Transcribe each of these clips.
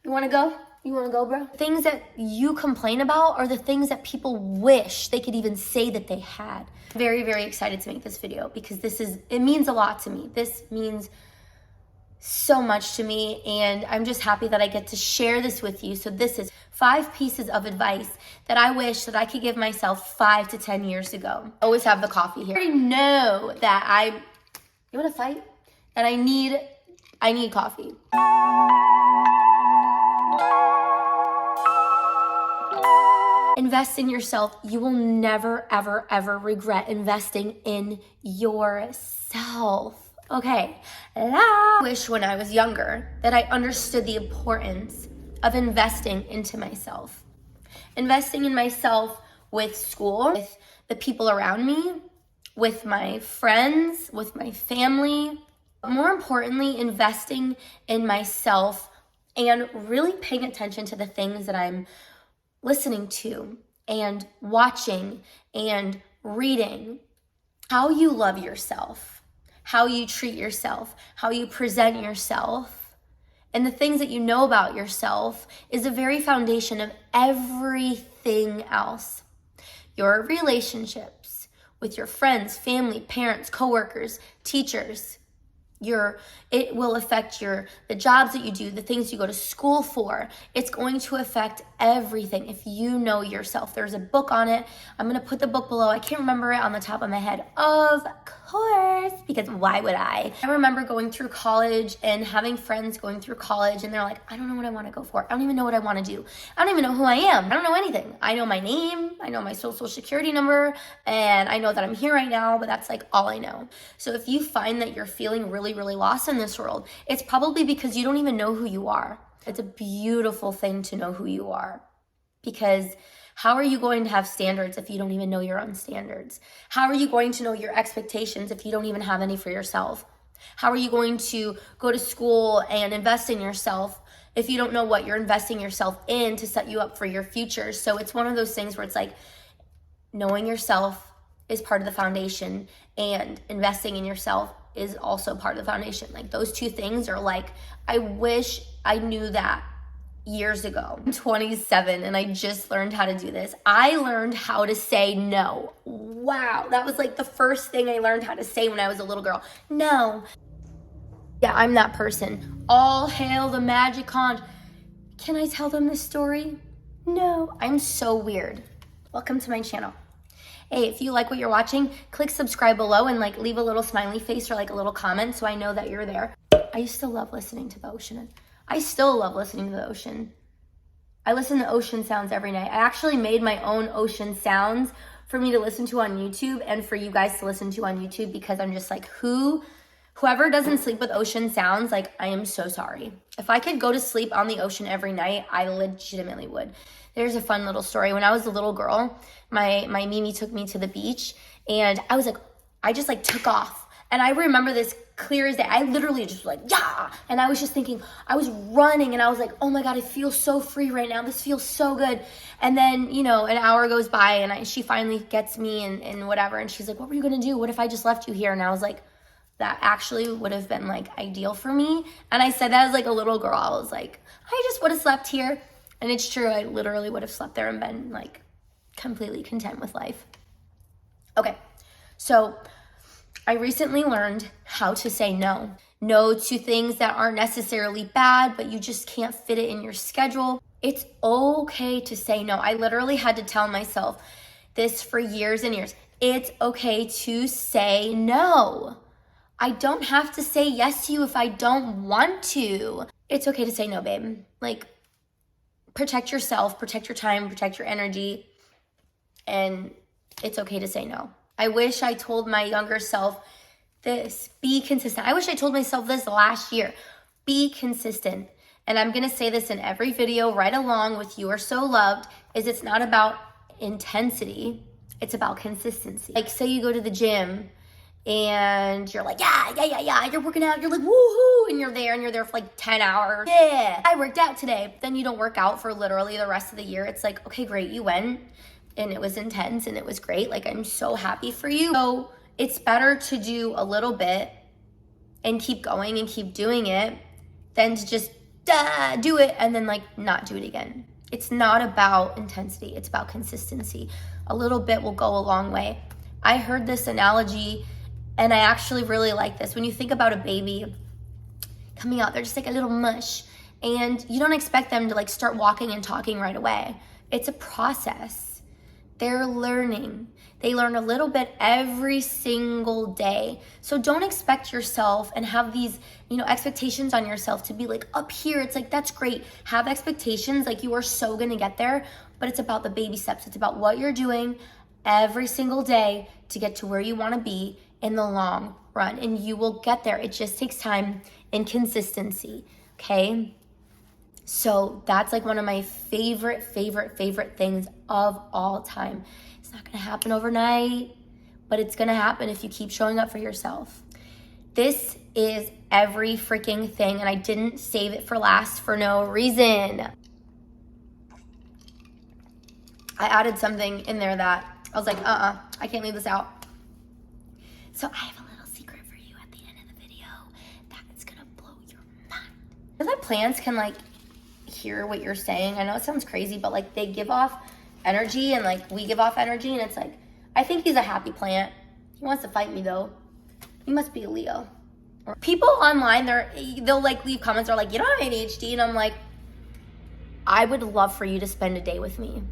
You wanna go? You wanna go, bro? Things that you complain about are the things that people wish they could even say that they had. Very, very excited to make this video because it means a lot to me. This means so much to me, and I'm just happy that I get to share this with you. So this is 5 pieces of advice that I wish that I could give myself 5 to 10 years ago. I always have the coffee here. I already know that you wanna fight? That I need coffee. Invest in yourself. You will never, ever, ever regret investing in yourself. Okay. I wish when I was younger that I understood the importance of investing into myself. Investing in myself with school, with the people around me, with my friends, with my family. But more importantly, investing in myself and really paying attention to the things that I'm listening to and watching and reading. How you love yourself, how you treat yourself, how you present yourself, and the things that you know about yourself is the very foundation of everything else. Your relationships with your friends, family, parents, coworkers, teachers, it will affect the jobs that you do, the things you go to school for. It's going to affect everything if you know yourself. There's a book on it. I'm going to put the book below. I can't remember it on the top of my head. Of course, because why would I? I remember going through college and having friends going through college, and they're like, I don't know what I want to go for. I don't even know what I want to do. I don't even know who I am. I don't know anything. I know my name. I know my social security number, and I know that I'm here right now, but that's like all I know. So if you find that you're feeling really, really lost in this world, it's probably because you don't even know who you are. It's a beautiful thing to know who you are, because how are you going to have standards if you don't even know your own standards? How are you going to know your expectations if you don't even have any for yourself? How are you going to go to school and invest in yourself if you don't know what you're investing yourself in to set you up for your future? So it's one of those things where it's like knowing yourself is part of the foundation, and investing in yourself is also part of the foundation. Like those two things are like, I wish I knew that years ago. I'm 27 and I just learned how to do this. I learned how to say no. Wow, that was like the first thing I learned how to say when I was a little girl. No. Yeah, I'm that person. All hail the magic conch. Can I tell them this story? No. I'm so weird. Welcome to my channel. Hey, if you like what you're watching, click subscribe below and like leave a little smiley face or like a little comment so I know that you're there. I used to love listening to the ocean. I still love listening to the ocean. I listen to ocean sounds every night. I actually made my own ocean sounds for me to listen to on YouTube and for you guys to listen to on YouTube, because I'm just like, whoever doesn't sleep with ocean sounds, like, I am so sorry. If I could go to sleep on the ocean every night, I legitimately would. There's a fun little story. When I was a little girl, my Mimi took me to the beach, and I was like, I just like took off. And I remember this clear as day. I literally just like, yeah. And I was just thinking, I was running and I was like, oh my God, I feel so free right now. This feels so good. And then, an hour goes by and she finally gets me and whatever. And she's like, what were you going to do? What if I just left you here? And I was like, that actually would have been like ideal for me. And I said that as like a little girl. I was like, I just would have slept here. And it's true. I literally would have slept there and been like completely content with life. Okay. So I recently learned how to say no. No to things that aren't necessarily bad, but you just can't fit it in your schedule. It's okay to say no. I literally had to tell myself this for years and years. It's okay to say no. I don't have to say yes to you if I don't want to. It's okay to say no, babe. Like, protect yourself, protect your time, protect your energy, and it's okay to say no. I wish I told my younger self this, be consistent. I wish I told myself this last year, be consistent. And I'm gonna say this in every video right along with You Are So Loved, is it's not about intensity, it's about consistency. Like, say you go to the gym and you're like, yeah, you're working out, you're like, woohoo, and you're there for like 10 hours. Yeah, I worked out today. But then you don't work out for literally the rest of the year. It's like, okay, great, you went and it was intense and it was great. Like, I'm so happy for you. So it's better to do a little bit and keep going and keep doing it than to just do it, and then like not do it again. It's not about intensity, it's about consistency. A little bit will go a long way. I heard this analogy and I actually really like this. When you think about a baby coming out, they're just like a little mush, and you don't expect them to like start walking and talking right away. It's a process. They're learning. They learn a little bit every single day. So don't expect yourself and have these, expectations on yourself to be like up here. It's like, that's great. Have expectations, like you are so gonna get there, but it's about the baby steps. It's about what you're doing every single day to get to where you wanna be in the long run, and you will get there. It just takes time and consistency, okay? So that's like one of my favorite things of all time. It's not gonna happen overnight, but it's gonna happen if you keep showing up for yourself. This is every freaking thing, and I didn't save it for last for no reason. I added something in there that I was like, I can't leave this out. So I have a little secret for you at the end of the video that's gonna blow your mind. You know that plants can like hear what you're saying? I know it sounds crazy, but like they give off energy, and like we give off energy, and it's like, I think he's a happy plant. He wants to fight me though. He must be a Leo. People online, they'll like leave comments, they're like, you don't have ADHD, and I'm like, I would love for you to spend a day with me.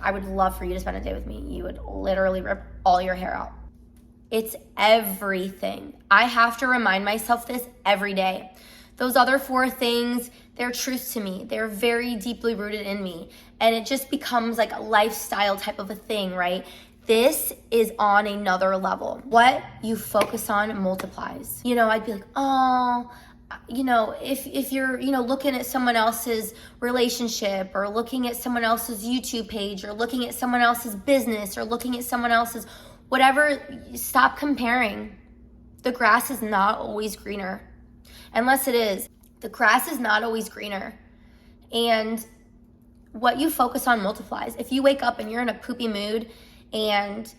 I would love for you to spend a day with me. You would literally rip all your hair out. It's everything. I have to remind myself this every day. Those other 4 things, they're truths to me. They're very deeply rooted in me. And it just becomes like a lifestyle type of a thing, right? This is on another level. What you focus on multiplies. I'd be like, if you're, looking at someone else's relationship, or looking at someone else's YouTube page, or looking at someone else's business, or looking at someone else's whatever, stop comparing. The grass is not always greener. Unless it is. The grass is not always greener. And what you focus on multiplies. If you wake up and you're in a poopy mood, and,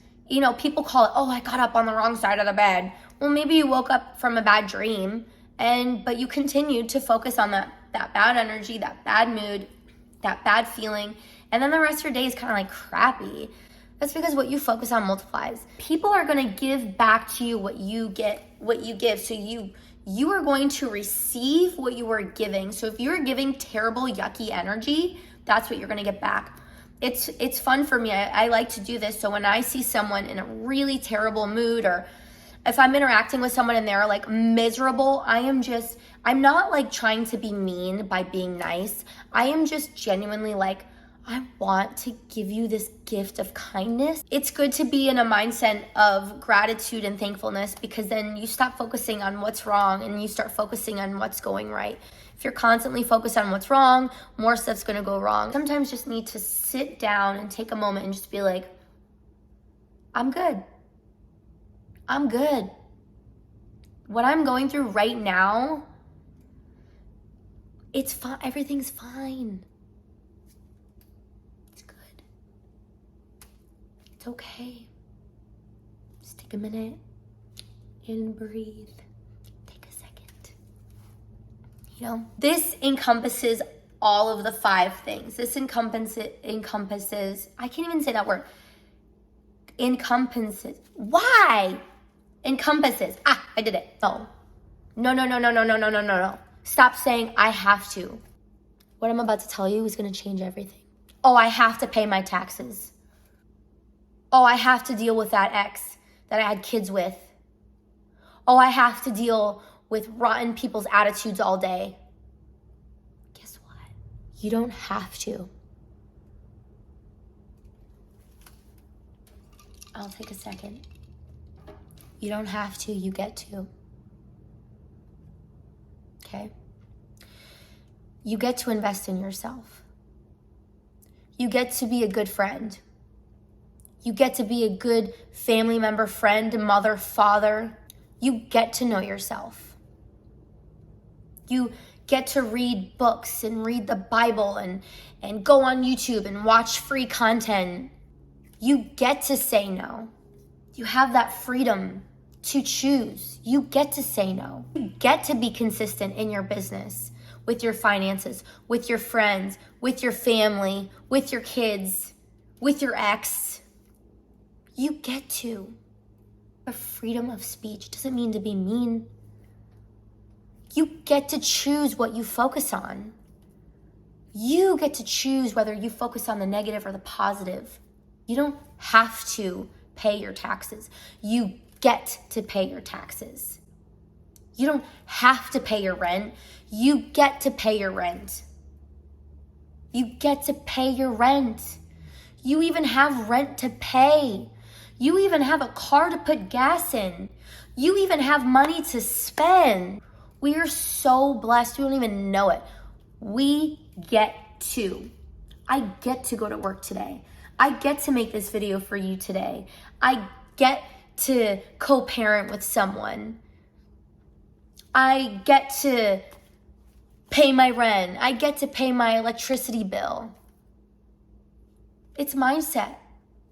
people call it, I got up on the wrong side of the bed. Well, maybe you woke up from a bad dream, but you continued to focus on that bad energy, that bad mood, that bad feeling, and then the rest of your day is kind of like crappy. That's because what you focus on multiplies. People are going to give back to you what you give. So you are going to receive what you are giving. So if you're giving terrible, yucky energy, that's what you're going to get back. It's fun for me. I like to do this. So when I see someone in a really terrible mood, or if I'm interacting with someone and they're like miserable, I'm not like trying to be mean by being nice. I am just genuinely like, I want to give you this gift of kindness. It's good to be in a mindset of gratitude and thankfulness, because then you stop focusing on what's wrong and you start focusing on what's going right. If you're constantly focused on what's wrong, more stuff's gonna go wrong. Sometimes you just need to sit down and take a moment and just be like, I'm good. I'm good. What I'm going through right now, it's fine. Everything's fine. It's okay. Just take a minute and breathe. Take a second. This encompasses all of the 5 things. This encompasses, I can't even say that word. Encompasses. Why? Encompasses. I did it. No. Stop saying I have to. What I'm about to tell you is going to change everything. I have to pay my taxes. I have to deal with that ex that I had kids with. I have to deal with rotten people's attitudes all day. Guess what? You don't have to. I'll take a second. You don't have to, you get to. Okay? You get to invest in yourself. You get to be a good friend. You get to be a good family member, friend, mother, father. You get to know yourself. You get to read books and read the Bible and go on YouTube and watch free content. You get to say no. You have that freedom to choose. You get to say no. You get to be consistent in your business. with your finances, with your friends, with your family, with your kids, with your ex. You get to. But freedom of speech doesn't mean to be mean. You get to choose what you focus on. You get to choose whether you focus on the negative or the positive. You don't have to pay your taxes. You get to pay your taxes. You don't have to pay your rent. You get to pay your rent. You get to pay your rent. You even have rent to pay. You even have a car to put gas in. You even have money to spend. We are so blessed, we don't even know it. We get to. I get to go to work today. I get to make this video for you today. I get to co-parent with someone. I get to pay my rent. I get to pay my electricity bill. It's mindset.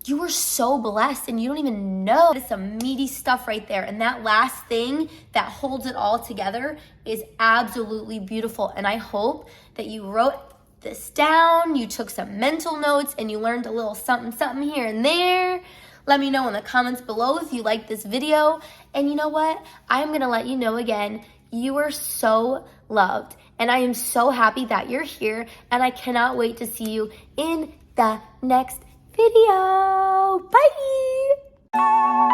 You are so blessed and you don't even know. It's some meaty stuff right there. And that last thing that holds it all together is absolutely beautiful. And I hope that you wrote this down, you took some mental notes, and you learned a little something here and there. Let me know in the comments below if you like this video. And you know what? I'm going to let you know again, you are so loved. And I am so happy that you're here. And I cannot wait to see you in the next video. Bye.